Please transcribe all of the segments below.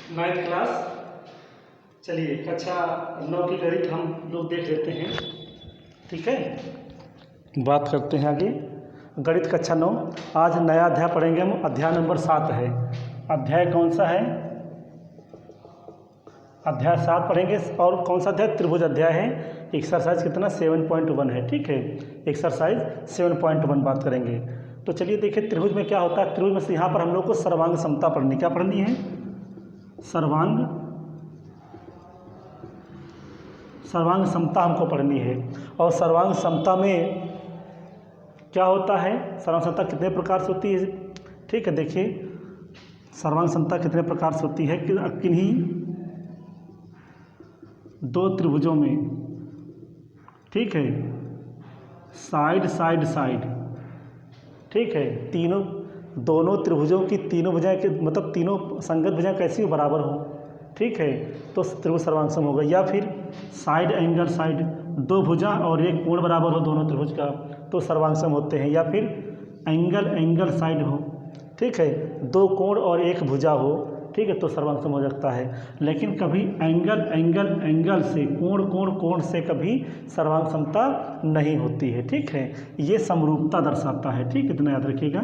Ninth class. चलिए कक्षा 9 की गणित हम लोग देख लेते हैं। ठीक है, बात करते हैं आगे। गणित कक्षा 9, आज नया अध्याय पढ़ेंगे हम। अध्याय नंबर 7 है। अध्याय कौन सा है? अध्याय 7 पढ़ेंगे। और कौन सा अध्याय? त्रिभुज अध्याय है। एक्सरसाइज कितना? 7.1 है। ठीक है, एक्सरसाइज 7.1 बात करेंगे। तो चलिए देखिए त्रिभुज में क्या होता है। त्रिभुज में से यहाँ पर हम लोग को सर्वांग समता पढ़नी। क्या पढ़नी है? सर्वांग समता हमको पढ़नी है। और सर्वांग समता में क्या होता है? सर्वांग समता कितने प्रकार से होती है? ठीक है, देखिए सर्वांग समता कितने प्रकार से होती है कि किन्हीं दो त्रिभुजों में, ठीक है, साइड साइड साइड, ठीक है, दोनों त्रिभुजों की तीनों भुजाएं के मतलब तीनों संगत भुजाएं कैसी हो? बराबर हो। ठीक है, तो त्रिभुज सर्वांग होगा। या फिर साइड एंगल साइड, दो भुजा और एक कोण बराबर हो दोनों त्रिभुज का, तो सर्वांग होते हैं। या फिर एंगल साइड हो, ठीक है, दो कोण और एक भुजा हो, ठीक है, तो सर्वांग हो सकता है। लेकिन कभी एंगल से, कोण से कभी सर्वांग समता नहीं होती है। ठीक है, ये समरूपता दर्शाता है। ठीक है, इतना याद रखिएगा।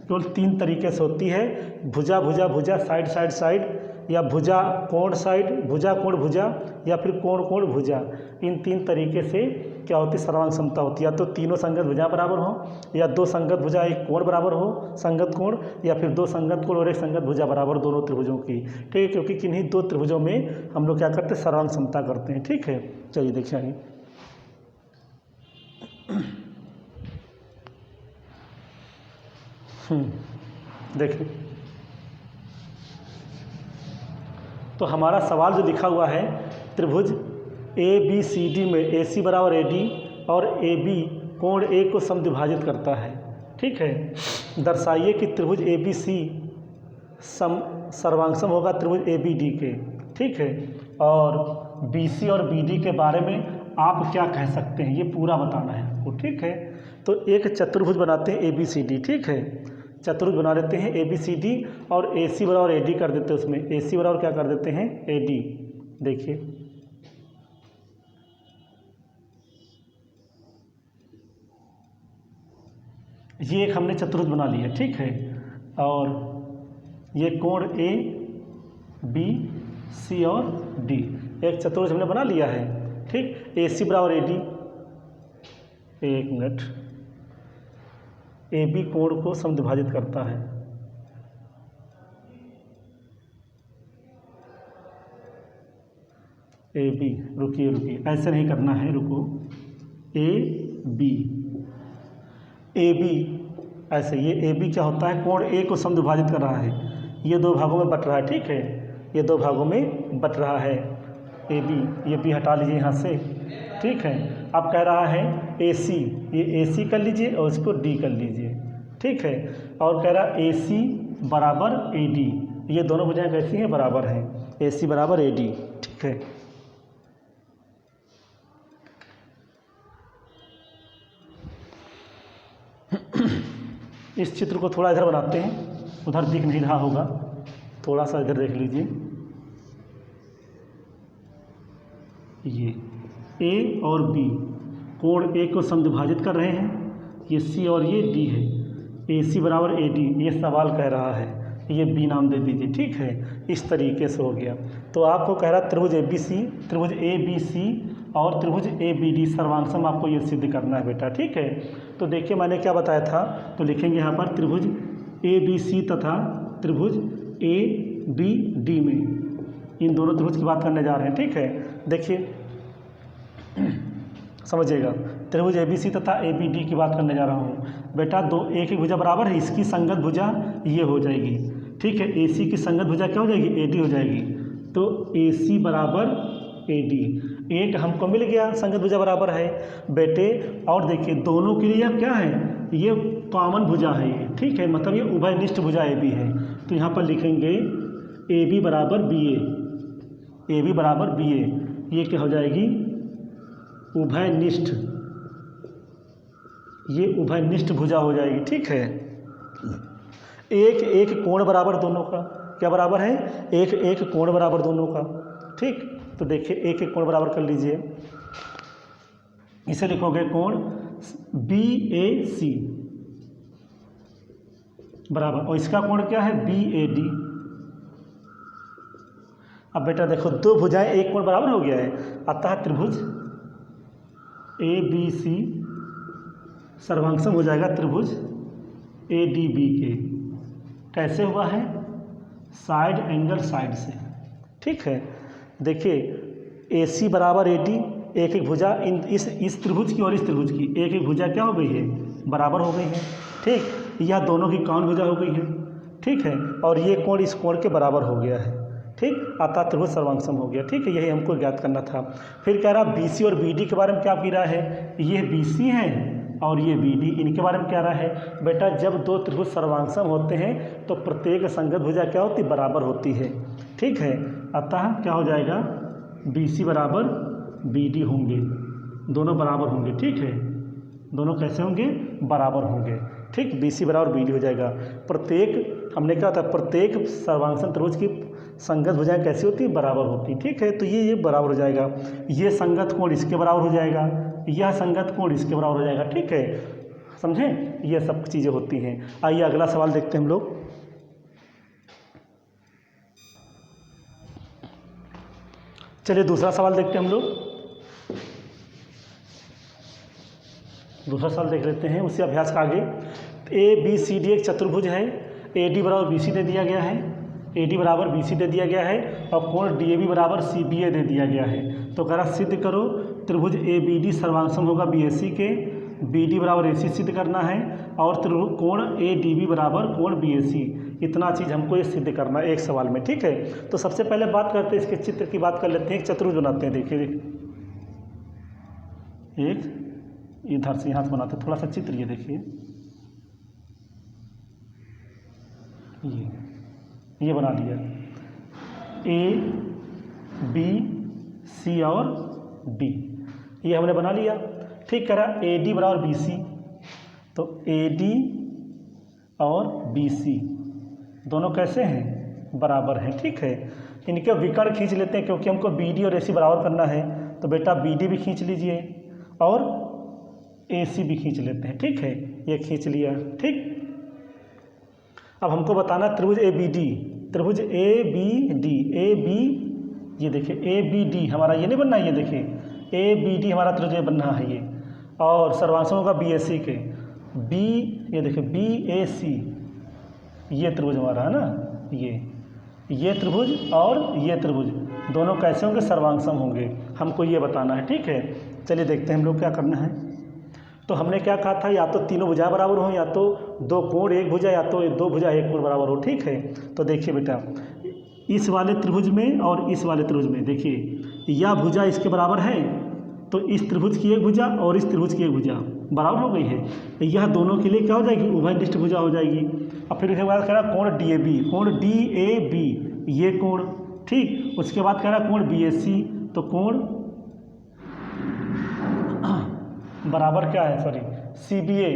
केवल 3 तरीके से होती है, भुजा भुजा भुजा, साइड साइड साइड, या भुजा कोण साइड, भुजा कोण भुजा, या फिर कोण कोण भुजा। इन 3 तरीके से क्या होती है? सर्वांग समता होती है। या तो तीनों संगत भुजा बराबर हो, या दो संगत भुजा एक कोण बराबर हो, संगत कोण, या फिर दो संगत कोण और एक संगत भुजा बराबर दोनों त्रिभुजों की। ठीक है, क्योंकि किन्हीं दो त्रिभुजों में हम लोग क्या करते हैं? सर्वांग समता करते हैं। ठीक है, चलिए देखिए आगे। देखिए तो हमारा सवाल जो लिखा हुआ है, त्रिभुज ABCD में AC बराबर AD और AB कोण A को समद्विभाजित करता है। ठीक है, दर्शाइए कि त्रिभुज ABC सर्वांगसम होगा त्रिभुज ABD के। ठीक है, और BC और BD के बारे में आप क्या कह सकते हैं, ये पूरा बताना है आपको। ठीक है, तो एक चतुर्भुज बनाते हैं ABCD। ठीक है, चतुर्भुज बना लेते हैं ABCD और AC बराबर AD कर देते हैं। उसमें AC बराबर क्या कर देते हैं? AD। देखिए ये एक हमने चतुर्भुज बना लिया। ठीक है, और ये कोण A B C और D, एक चतुर्भुज हमने बना लिया है। ठीक, AC बराबर AD, एक मिनट, AB कोण को समद्विभाजित करता है। AB, रुकिए ऐसे नहीं करना है, रुको। AB ऐसे, ये AB क्या होता है? कोण A को समद्विभाजित कर रहा है। ये दो भागों में बट रहा है। ठीक है, ये दो भागों में बट रहा है AB। ये B हटा लीजिए यहाँ से। ठीक है, अब कह रहा है AC, ये AC कर लीजिए और इसको D कर लीजिए। ठीक है, और कह रहा AC बराबर AD, ये दोनों भुजाएं कैसी हैं? बराबर हैं। AC बराबर AD। ठीक है, इस चित्र को थोड़ा इधर बनाते हैं, उधर दिख नहीं रहा होगा, थोड़ा सा इधर देख लीजिए। ये A और B कोण A को समद्विभाजित कर रहे हैं। ये C और ये D है। AC बराबर AD, ये सवाल कह रहा है, ये B नाम दे दीजिए। ठीक है, इस तरीके से हो गया। तो आपको कह रहा त्रिभुज ABC और त्रिभुज ABD सर्वांगसम, आपको ये सिद्ध करना है बेटा। ठीक है, तो देखिए मैंने क्या बताया था, तो लिखेंगे यहाँ पर त्रिभुज ABC तथा त्रिभुज ABD में, इन दोनों त्रिभुज की बात करने जा रहे हैं। ठीक है, देखिए समझिएगा, त्रिभुज ABC तथा ABD की बात करने जा रहा हूँ बेटा। दो एक ही भुजा बराबर है, इसकी संगत भुजा ये हो जाएगी। ठीक है, AC की संगत भुजा क्या हो जाएगी? AD हो जाएगी। तो AC बराबर AD, एक हमको मिल गया, संगत भुजा बराबर है बेटे। और देखिए दोनों के लिए क्या है? ये कॉमन भुजा है ये। ठीक है, मतलब ये उभयनिष्ठ भुजा AB है। तो यहाँ पर लिखेंगे AB बराबर BA, AB बराबर BA, ये क्या हो जाएगी? उभयनिष्ठ, ये उभयनिष्ठ भुजा हो जाएगी। ठीक है, एक कोण बराबर दोनों का, क्या बराबर है, एक एक कोण बराबर दोनों का। ठीक, तो देखिए एक एक कोण बराबर कर लीजिए। इसे लिखोगे कोण BAC बराबर, और इसका कोण क्या है BAD। अब बेटा देखो दो भुजाएं एक कोण बराबर हो गया है, अतः त्रिभुज ABC सर्वांगसम हो जाएगा त्रिभुज ADB के। कैसे हुआ है, साइड एंगल साइड से। ठीक है, देखिए AC बराबर AD, एक एक भुजा इस त्रिभुज की और इस त्रिभुज की एक एक भुजा क्या हो गई है, बराबर हो गई है। ठीक, यह दोनों की कौन भुजा हो गई है। ठीक है, और ये कोण इस कोण के बराबर हो गया है। ठीक, अतः त्रिभुज सर्वांगसम हो गया। ठीक है, यही हमको ज्ञात करना था। फिर कह रहा BC और BD के बारे में क्या कह रहा है, ये BC है और ये BD, इनके बारे में क्या रहा है बेटा, जब दो त्रिभुज सर्वांगसम होते हैं तो प्रत्येक संगत भुजा क्या होती, बराबर होती है। ठीक है, अतः क्या हो जाएगा, BC बराबर BD होंगे, दोनों बराबर होंगे। ठीक है, दोनों कैसे होंगे, बराबर होंगे। ठीक, BC बराबर BD हो जाएगा। प्रत्येक, हमने कहा था प्रत्येक सर्वांगसम त्रिभुज की संगत भुजाएं कैसी होती है, बराबर होती। ठीक है, तो ये बराबर हो जाएगा। ये संगत कोण इसके बराबर हो जाएगा, यह संगत कोण इसके बराबर हो जाएगा। ठीक है, समझे, ये सब चीज़ें होती हैं। आइए अगला सवाल देखते हैं हम लोग। चलिए दूसरा सवाल देखते हैं हम लोग। दूसरा सवाल देख लेते हैं उसी अभ्यास का आगे। ABCD एक चतुर्भुज है, AD बराबर BC दे दिया गया है, AD बराबर BC दे दिया गया है और कोण DAB बराबर CBA दे दिया गया है। तो कह रहा सिद्ध करो त्रिभुज ABD सर्वांगसम होगा BAC के, BD बराबर AC सिद्ध करना है और त्रिभुज कोण ADB बराबर कोण BAC। इतना चीज़ हमको ये सिद्ध करना है एक सवाल में। ठीक है, तो सबसे पहले बात करते हैं इसके चित्र की, बात कर लेते हैं। एक चतुर्भुज बनाते हैं। देखिए एक इधर से यहाँ से बनाते, थोड़ा सा चित्र ये देखिए, ये बना लिया, ABC और D, ये हमने बना लिया। ठीक, कह रहा AD बराबर BC, तो AD और BC दोनों कैसे हैं, बराबर हैं। ठीक है, इनके विकर्ण खींच लेते हैं क्योंकि हमको BD और AC बराबर करना है। तो बेटा BD भी खींच लीजिए और AC भी खींच लेते हैं। ठीक है, ये खींच लिया। ठीक, अब हमको बताना त्रिभुज ABD, त्रिभुज ABD, ये देखिए ABD हमारा ये नहीं बनना है, ये देखिए ABD हमारा त्रिभुज बनना है ये, और सर्वांगसम होगा BAC के, ये देखिए BAC, ये त्रिभुज हमारा है ना, ये त्रिभुज और ये त्रिभुज दोनों कैसे होंगे, सर्वांगसम होंगे, हमको ये बताना है। ठीक है, चलिए देखते हैं हम लोग क्या करना है। तो हमने क्या कहा था, या तो तीनों भुजा बराबर हो, या तो दो कोण एक भुजा, या तो दो भुजा एक कोण बराबर हो। ठीक है, तो देखिए बेटा इस वाले त्रिभुज में और इस वाले त्रिभुज में देखिए यह भुजा इसके बराबर है, तो इस त्रिभुज की एक भुजा और इस त्रिभुज की एक भुजा बराबर हो गई है। यह दोनों के लिए क्या हो जाएगी, उभयनिष्ठ भुजा हो जाएगी। अब फिर उसके बाद कह रहा कोण DAB, कोण DAB ये कोण। ठीक, उसके बाद कह रहा कोण BAC, तो कोण बराबर क्या है, सॉरी CBA,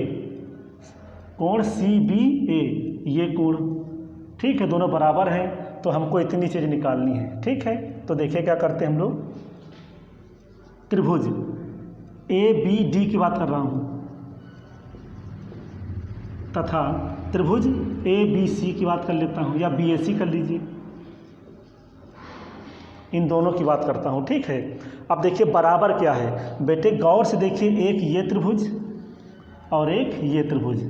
कोण CBA ये कोण। ठीक है, दोनों बराबर हैं, तो हमको इतनी चीज़ निकालनी है। ठीक है, तो देखिए क्या करते हैं हम लोग, त्रिभुज ABD की बात कर रहा हूँ तथा त्रिभुज ABC की बात कर लेता हूँ, या BAC कर लीजिए, इन दोनों की बात करता हूँ। ठीक है, अब देखिए बराबर क्या है बेटे, गौर से देखिए, एक ये त्रिभुज और एक ये त्रिभुज,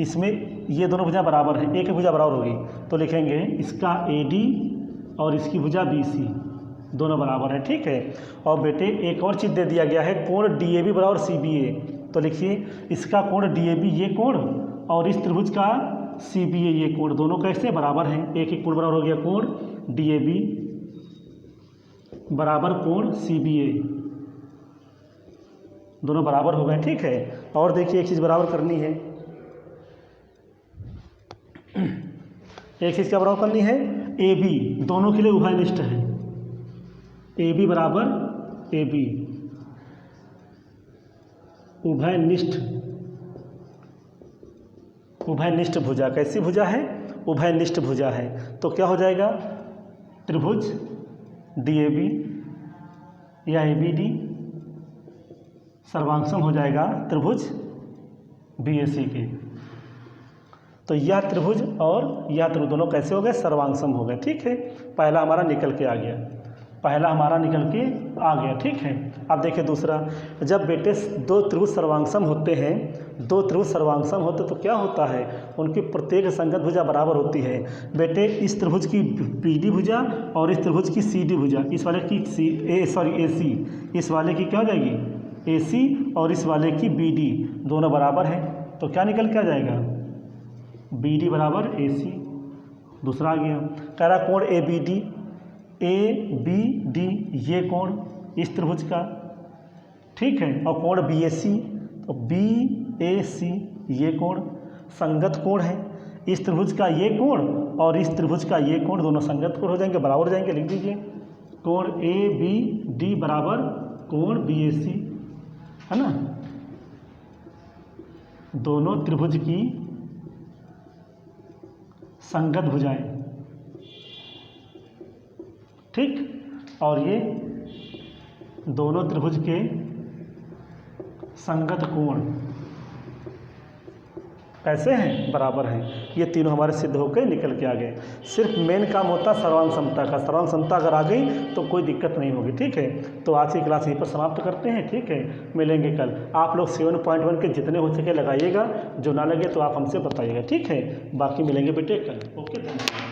इसमें ये दोनों भुजा बराबर है, एक भुजा बराबर होगी, तो लिखेंगे इसका AD और इसकी भुजा BC दोनों बराबर है। ठीक है, और बेटे एक और चीज़ दे दिया गया है, कोण DAB बराबर CBA, तो लिखिए इसका कोण DAB ये कोण और इस त्रिभुज का CBA ये कोण, दोनों कैसे बराबर हैं, एक एक कोण बराबर हो गया, कोण DAB बराबर कोण CBA, दोनों बराबर हो गए। ठीक है, और देखिए एक चीज़ बराबर करनी है, एक चीज़ क्या बराबर करनी है, AB दोनों के लिए उभयनिष्ठ है, AB बराबर AB उभयनिष्ठ भुजा। कैसी भुजा है, उभयनिष्ठ भुजा है। तो क्या हो जाएगा, त्रिभुज DAB या ABD सर्वांगसम हो जाएगा त्रिभुज BAC के। तो यह त्रिभुज और यह त्रिभुज दोनों कैसे हो गए, सर्वांगसम हो गए। ठीक है, पहला हमारा निकल के आ गया, ठीक है। अब देखिए दूसरा, जब बेटे दो त्रिभुज सर्वांगसम होते हैं, तो क्या होता है, उनकी प्रत्येक संगत भुजा बराबर होती है। बेटे इस त्रिभुज की BD भुजा और इस त्रिभुज की CD भुजा, इस वाले की AC, इस वाले की क्या हो जाएगी AC और इस वाले की BD दोनों बराबर हैं। तो क्या निकल के आ जाएगा, BD बराबर AC। दूसरा आ गया, कह रहा कोण ABD ये कोण इस त्रिभुज का, ठीक है, और कोण BAC, तो BAC ये कोण संगत कोण है। इस त्रिभुज का ये कोण और इस त्रिभुज का ये कोण दोनों संगत कोण हो जाएंगे, बराबर हो जाएंगे। लिख दीजिए, कोण ABD बराबर कोण BAC, है ना। दोनों त्रिभुज की संगत भुजाएं, ठीक, और ये दोनों त्रिभुज के संगत कोण कैसे हैं, बराबर हैं। ये तीनों हमारे सिद्ध होकर निकल के आ गए। सिर्फ मेन काम होता है सर्वांग समता का। सर्वांग समता अगर आ गई तो कोई दिक्कत नहीं होगी। ठीक है, तो आज की क्लास यहीं पर समाप्त करते हैं। ठीक है, मिलेंगे कल। आप लोग 7.1 के जितने हो सके लगाइएगा, जो ना लगे तो आप हमसे बताइएगा। ठीक है, बाकी मिलेंगे बेटे कल। ओके, धन्यवाद।